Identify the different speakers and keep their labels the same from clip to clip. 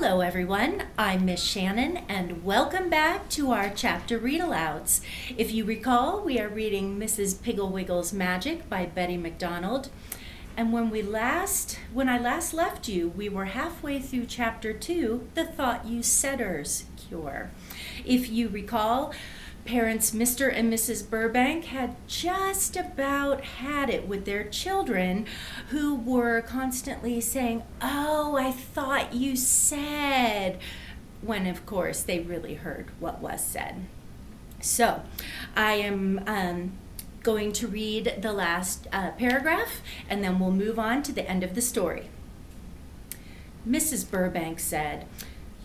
Speaker 1: Hello everyone, I'm Miss Shannon and welcome back to our chapter read-alouds. If you recall, we are reading Mrs. Piggle-Wiggle's Magic by Betty MacDonald. And when I last left you, we were halfway through chapter 2, The Thought You Said's Cure. If you recall, parents Mr. and Mrs. Burbank had just about had it with their children who were constantly saying, "Oh, I thought you said," when of course they really heard what was said. So I am going to read the last paragraph and then we'll move on to the end of the story. Mrs. Burbank said,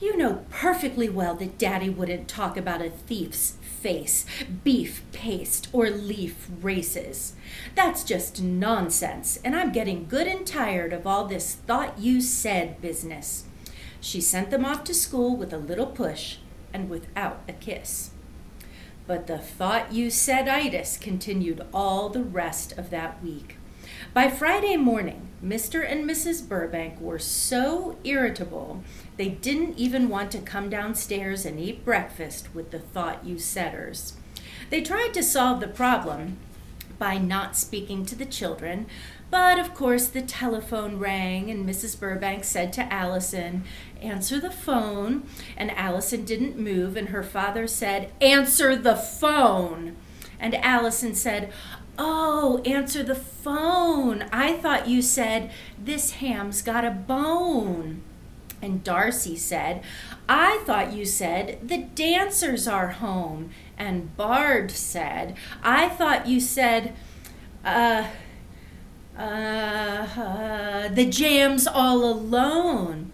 Speaker 1: "You know perfectly well that Daddy wouldn't talk about a thief's face, beef paste, or leaf races. That's just nonsense, and I'm getting good and tired of all this thought you said business." She sent them off to school with a little push and without a kiss. But the thought you said-itis continued all the rest of that week. By Friday morning, Mr. and Mrs. Burbank were so irritable they didn't even want to come downstairs and eat breakfast with the thought you saiders. They tried to solve the problem by not speaking to the children, but of course the telephone rang and Mrs. Burbank said to Allison, "Answer the phone," and Allison didn't move and her father said, "Answer the phone," and Allison said, "Oh, answer the phone. I thought you said, 'This ham's got a bone.'" And Darcy said, "I thought you said, 'The dancers are home.'" And Bard said, "I thought you said, the jam's all alone."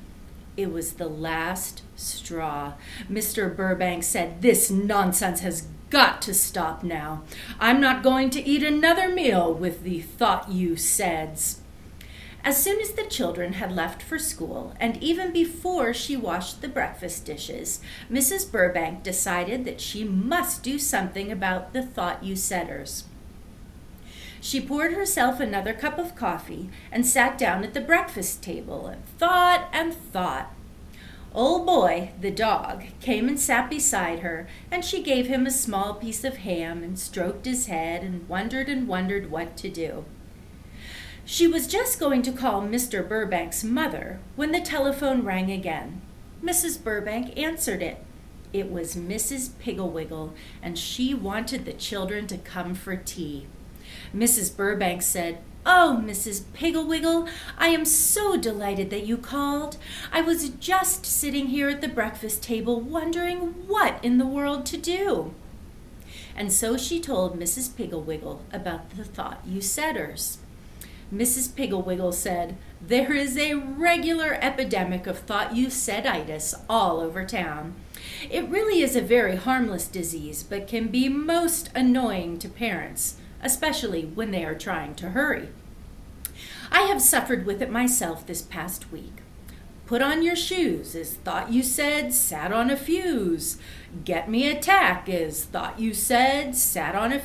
Speaker 1: It was the last straw. Mr. Burbank said, "This nonsense has got to stop now. I'm not going to eat another meal with the thought you saids." As soon as the children had left for school, and even before she washed the breakfast dishes, Mrs. Burbank decided that she must do something about the thought you saiders. She poured herself another cup of coffee and sat down at the breakfast table and thought. Old Boy, the dog, came and sat beside her, and she gave him a small piece of ham and stroked his head and wondered what to do. She was just going to call Mr. Burbank's mother when the telephone rang again. Mrs. Burbank answered it. It was Mrs. Piggle-Wiggle, and she wanted the children to come for tea. Mrs. Burbank said, "Oh, Mrs. Piggle-Wiggle, I am so delighted that you called. I was just sitting here at the breakfast table wondering what in the world to do." And so she told Mrs. Piggle-Wiggle about the thought you saiders. Mrs. Piggle-Wiggle said, "There is a regular epidemic of thought you said-itis all over town. It really is a very harmless disease, but can be most annoying to parents, especially when they are trying to hurry. I have suffered with it myself this past week. Put on your shoes is thought you said sat on a fuse. Get me a tack is thought you said sat on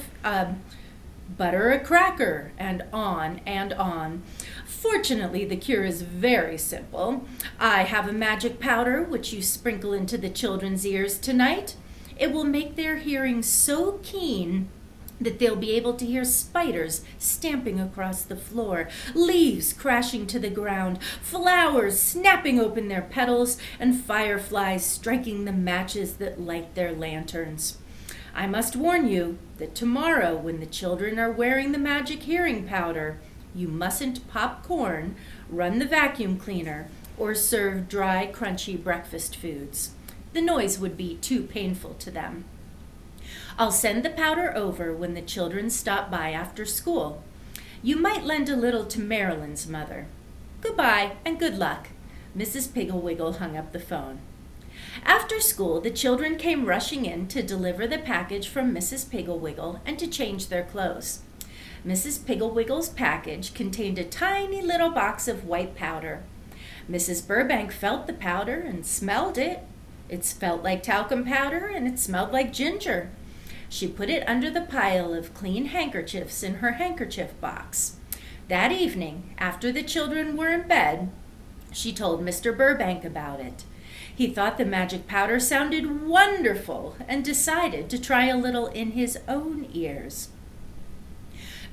Speaker 1: butter a cracker, and on and on. Fortunately, the cure is very simple. I have a magic powder which you sprinkle into the children's ears tonight. It will make their hearing so keen that they'll be able to hear spiders stamping across the floor, leaves crashing to the ground, flowers snapping open their petals, and fireflies striking the matches that light their lanterns. I must warn you that tomorrow, when the children are wearing the magic hearing powder, you mustn't pop corn, run the vacuum cleaner, or serve dry, crunchy breakfast foods. The noise would be too painful to them. I'll send the powder over when the children stop by after school. You might lend a little to Marilyn's mother. Goodbye and good luck." Mrs. Piggle-Wiggle hung up the phone. After school, the children came rushing in to deliver the package from Mrs. Piggle-Wiggle and to change their clothes. Mrs. Piggle-Wiggle's package contained a tiny little box of white powder. Mrs. Burbank felt the powder and smelled it. It felt like talcum powder and it smelled like ginger. She put it under the pile of clean handkerchiefs in her handkerchief box. That evening, after the children were in bed, she told Mr. Burbank about it. He thought the magic powder sounded wonderful and decided to try a little in his own ears.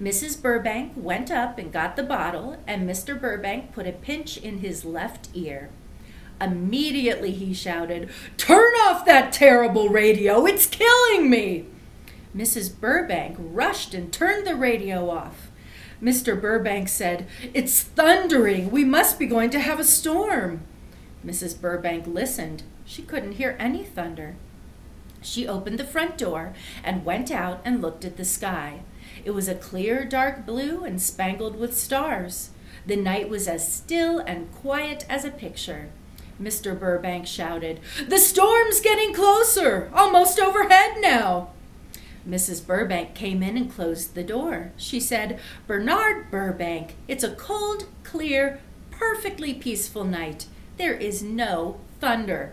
Speaker 1: Mrs. Burbank went up and got the bottle, and Mr. Burbank put a pinch in his left ear. Immediately he shouted, "Turn off that terrible radio! It's killing me!" Mrs. Burbank rushed and turned the radio off. Mr. Burbank said, "It's thundering! We must be going to have a storm!" Mrs. Burbank listened. She couldn't hear any thunder. She opened the front door and went out and looked at the sky. It was a clear, dark blue and spangled with stars. The night was as still and quiet as a picture. Mr. Burbank shouted, "The storm's getting closer! Almost overhead now!" Mrs. Burbank came in and closed the door. She said, "Bernard Burbank, it's a cold, clear, perfectly peaceful night. There is no thunder."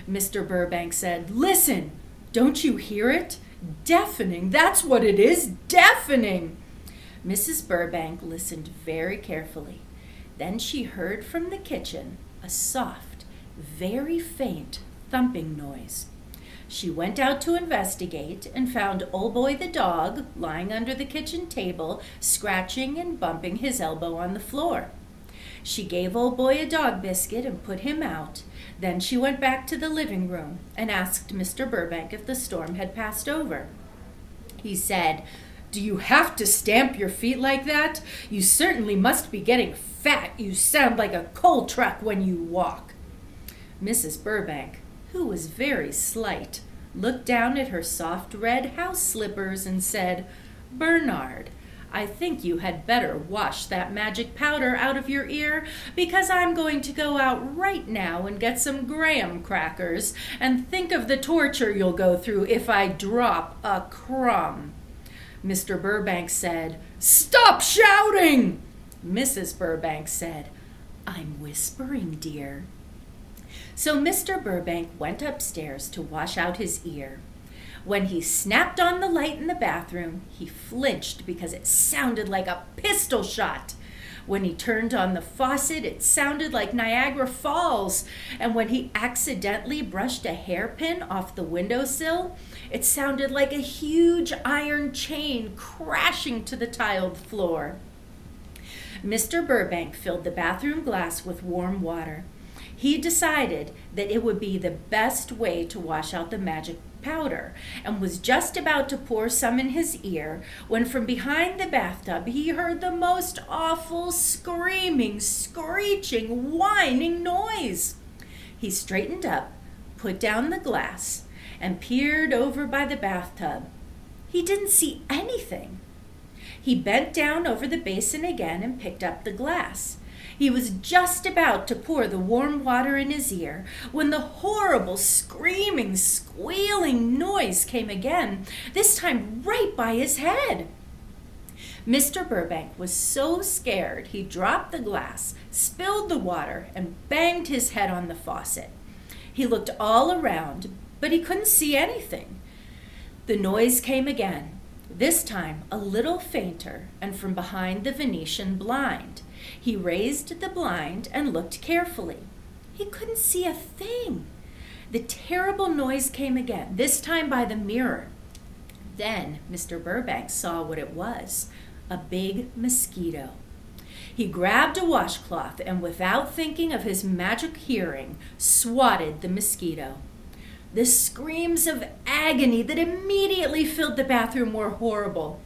Speaker 1: Mr. Burbank said, "Listen, don't you hear it? Deafening, that's what it is, deafening." Mrs. Burbank listened very carefully. Then she heard from the kitchen a soft, very faint thumping noise. She went out to investigate and found Old Boy the dog lying under the kitchen table, scratching and bumping his elbow on the floor. She gave Old Boy a dog biscuit and put him out. Then she went back to the living room and asked Mr. Burbank if the storm had passed over. He said, "Do you have to stamp your feet like that? You certainly must be getting fat. You sound like a coal truck when you walk." Mrs. Burbank, who was very slight, looked down at her soft red house slippers and said, "Bernard, I think you had better wash that magic powder out of your ear, because I'm going to go out right now and get some graham crackers, and think of the torture you'll go through if I drop a crumb." Mr. Burbank said, "Stop shouting!" Mrs. Burbank said, "I'm whispering, dear." So Mr. Burbank went upstairs to wash out his ear. When he snapped on the light in the bathroom, he flinched because it sounded like a pistol shot. When he turned on the faucet, it sounded like Niagara Falls. And when he accidentally brushed a hairpin off the windowsill, it sounded like a huge iron chain crashing to the tiled floor. Mr. Burbank filled the bathroom glass with warm water. He decided that it would be the best way to wash out the magic powder, and was just about to pour some in his ear when from behind the bathtub he heard the most awful screaming, screeching, whining noise. He straightened up, put down the glass, and peered over by the bathtub. He didn't see anything. He bent down over the basin again and picked up the glass. He was just about to pour the warm water in his ear when the horrible screaming, squealing noise came again, this time right by his head. Mr. Burbank was so scared he dropped the glass, spilled the water, and banged his head on the faucet. He looked all around, but he couldn't see anything. The noise came again, this time a little fainter and from behind the Venetian blind. He raised the blind and looked carefully. He couldn't see a thing. The terrible noise came again, this time by the mirror. Then Mr. Burbank saw what it was, a big mosquito. He grabbed a washcloth and, without thinking of his magic hearing, swatted the mosquito. The screams of agony that immediately filled the bathroom were horrible.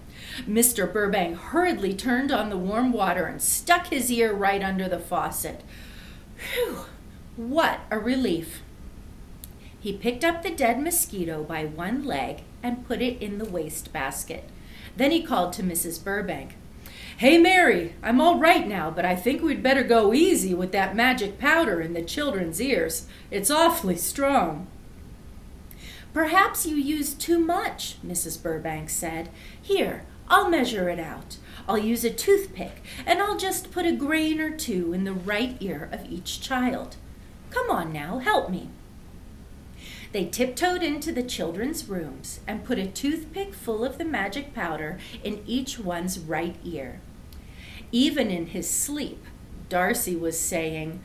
Speaker 1: Mr. Burbank hurriedly turned on the warm water and stuck his ear right under the faucet. Phew! What a relief! He picked up the dead mosquito by one leg and put it in the wastebasket. Then he called to Mrs. Burbank. "Hey, Mary, I'm all right now, but I think we'd better go easy with that magic powder in the children's ears. It's awfully strong." "Perhaps you used too much," Mrs. Burbank said. "Here, I'll measure it out. I'll use a toothpick, and I'll just put a grain or two in the right ear of each child. Come on now, help me." They tiptoed into the children's rooms and put a toothpick full of the magic powder in each one's right ear. Even in his sleep, Darcy was saying,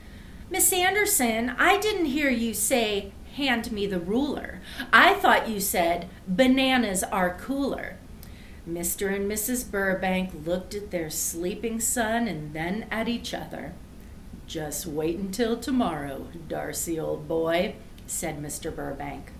Speaker 1: Miss Anderson, I didn't hear you say, hand me the ruler. I thought you said, bananas are cooler. Mr. and Mrs. Burbank looked at their sleeping son and then at each other. Just wait until tomorrow, Darcy, old boy, said Mr. Burbank.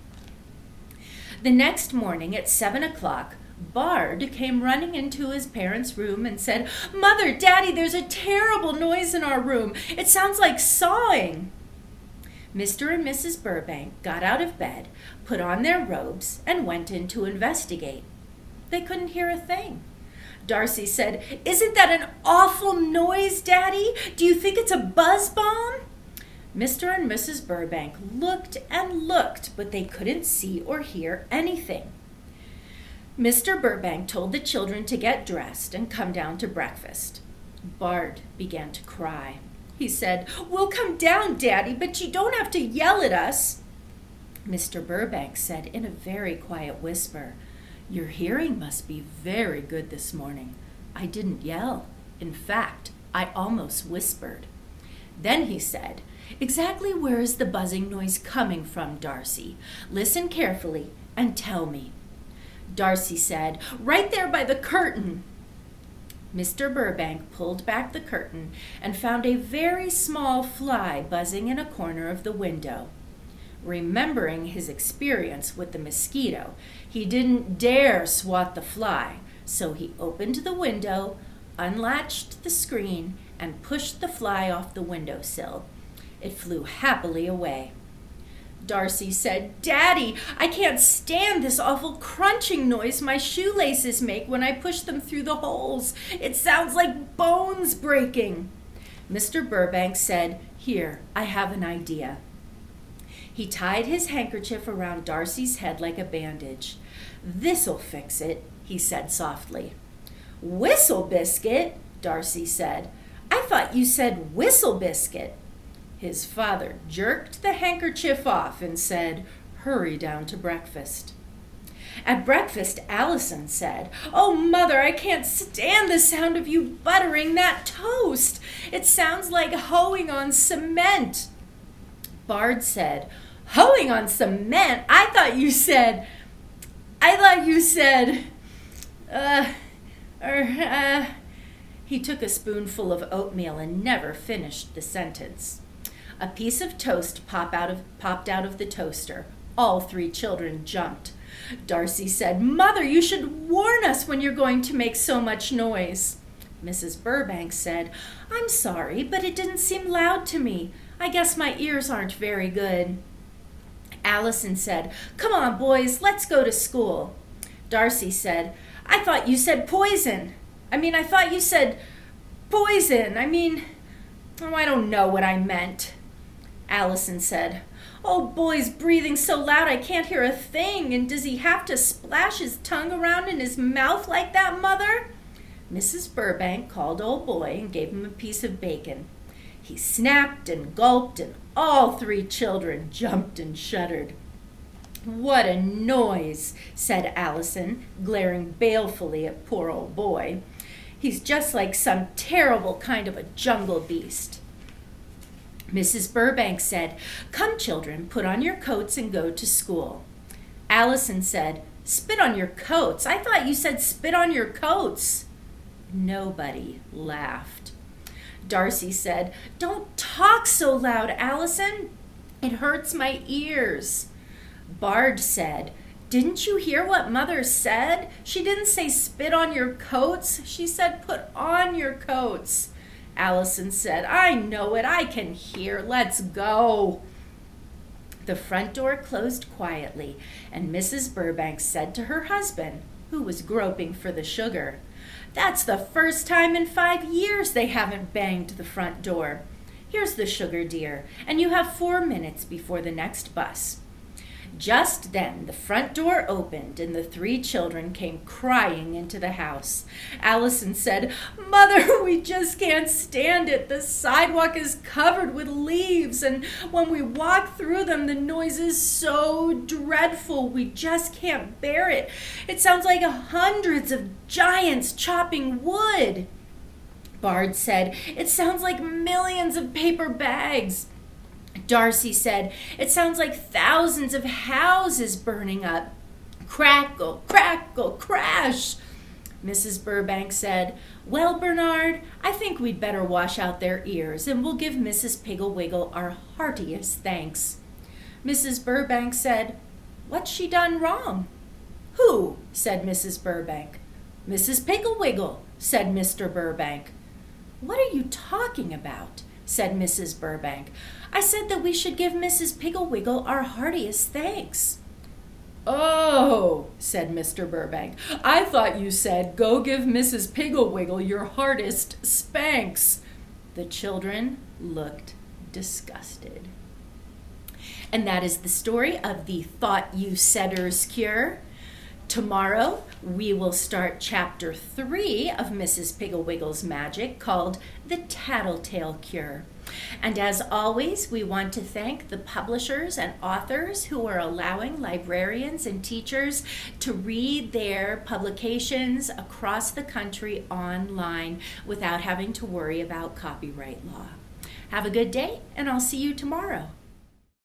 Speaker 1: The next morning at 7 o'clock, Bard came running into his parents' room and said, Mother, Daddy, there's a terrible noise in our room. It sounds like sawing. Mr. and Mrs. Burbank got out of bed, put on their robes, and went in to investigate. They couldn't hear a thing. Darcy said, Isn't that an awful noise, Daddy? Do you think it's a buzz bomb? Mr. and Mrs. Burbank looked and looked, but they couldn't see or hear anything. Mr. Burbank told the children to get dressed and come down to breakfast. Bard began to cry. He said, We'll come down, Daddy, but you don't have to yell at us. Mr. Burbank said in a very quiet whisper, Your hearing must be very good this morning. I didn't yell. In fact, I almost whispered. Then he said, Exactly where is the buzzing noise coming from, Darcy? Listen carefully and tell me. Darcy said, Right there by the curtain. Mr. Burbank pulled back the curtain and found a very small fly buzzing in a corner of the window. Remembering his experience with the mosquito, he didn't dare swat the fly, so he opened the window, unlatched the screen, and pushed the fly off the windowsill. It flew happily away. Darcy said, Daddy, I can't stand this awful crunching noise my shoelaces make when I push them through the holes. It sounds like bones breaking. Mr. Burbank said, Here, I have an idea. He tied his handkerchief around Darcy's head like a bandage. This'll fix it, he said softly. Whistle biscuit, Darcy said. I thought you said whistle biscuit. His father jerked the handkerchief off and said, Hurry down to breakfast. At breakfast, Allison said, Oh, Mother, I can't stand the sound of you buttering that toast. It sounds like hoeing on cement. Bard said, Hoeing on cement? I thought you said, He took a spoonful of oatmeal and never finished the sentence. A piece of toast popped out of the toaster. All three children jumped. Darcy said, Mother, you should warn us when you're going to make so much noise. Mrs. Burbank said, I'm sorry, but it didn't seem loud to me. I guess my ears aren't very good. Allison said, Come on, boys, let's go to school. Darcy said, I thought you said poison. I thought you said poison. I don't know what I meant. Allison said, Oh, boy's breathing so loud I can't hear a thing. And does he have to splash his tongue around in his mouth like that, Mother? Mrs. Burbank called old boy and gave him a piece of bacon. He snapped and gulped, and all three children jumped and shuddered. What a noise, said Allison, glaring balefully at poor old boy. He's just like some terrible kind of a jungle beast. Mrs. Burbank said, Come, children, put on your coats and go to school. Allison said, Spit on your coats? I thought you said spit on your coats. Nobody laughed. Darcy said, Don't talk so loud, Allison. It hurts my ears. Bard said, Didn't you hear what Mother said? She didn't say spit on your coats. She said put on your coats. Allison said, I know it. I can hear. Let's go. The front door closed quietly, and Mrs. Burbank said to her husband, who was groping for the sugar, That's the first time in 5 years they haven't banged the front door. Here's the sugar, dear, and you have 4 minutes before the next bus. Just then, the front door opened, and the three children came crying into the house. Allison said, Mother, we just can't stand it. The sidewalk is covered with leaves, and when we walk through them, the noise is so dreadful. We just can't bear it. It sounds like hundreds of giants chopping wood. Bard said, It sounds like millions of paper bags. Darcy said, "It sounds like thousands of houses burning up. Crackle, crackle, crash." Mrs. Burbank said, "Well, Bernard, I think we'd better wash out their ears, and we'll give Mrs. Piggle-Wiggle our heartiest thanks." Mrs. Burbank said, "What's she done wrong?" "Who?" said Mrs. Burbank. "Mrs. Piggle-Wiggle," said Mr. Burbank. "What are you talking about?" said Mrs. Burbank. "I said that we should give Mrs. Piggle-Wiggle our heartiest thanks." "Oh," said Mr. Burbank, "I thought you said, 'Go give Mrs. Piggle-Wiggle your hardest spanks.'" The children looked disgusted. And that is the story of the Thought You Saiders Cure. Tomorrow, we will start chapter 3 of Mrs. Piggle-Wiggle's magic, called The Tattletale Cure. And as always, we want to thank the publishers and authors who are allowing librarians and teachers to read their publications across the country online without having to worry about copyright law. Have a good day, and I'll see you tomorrow.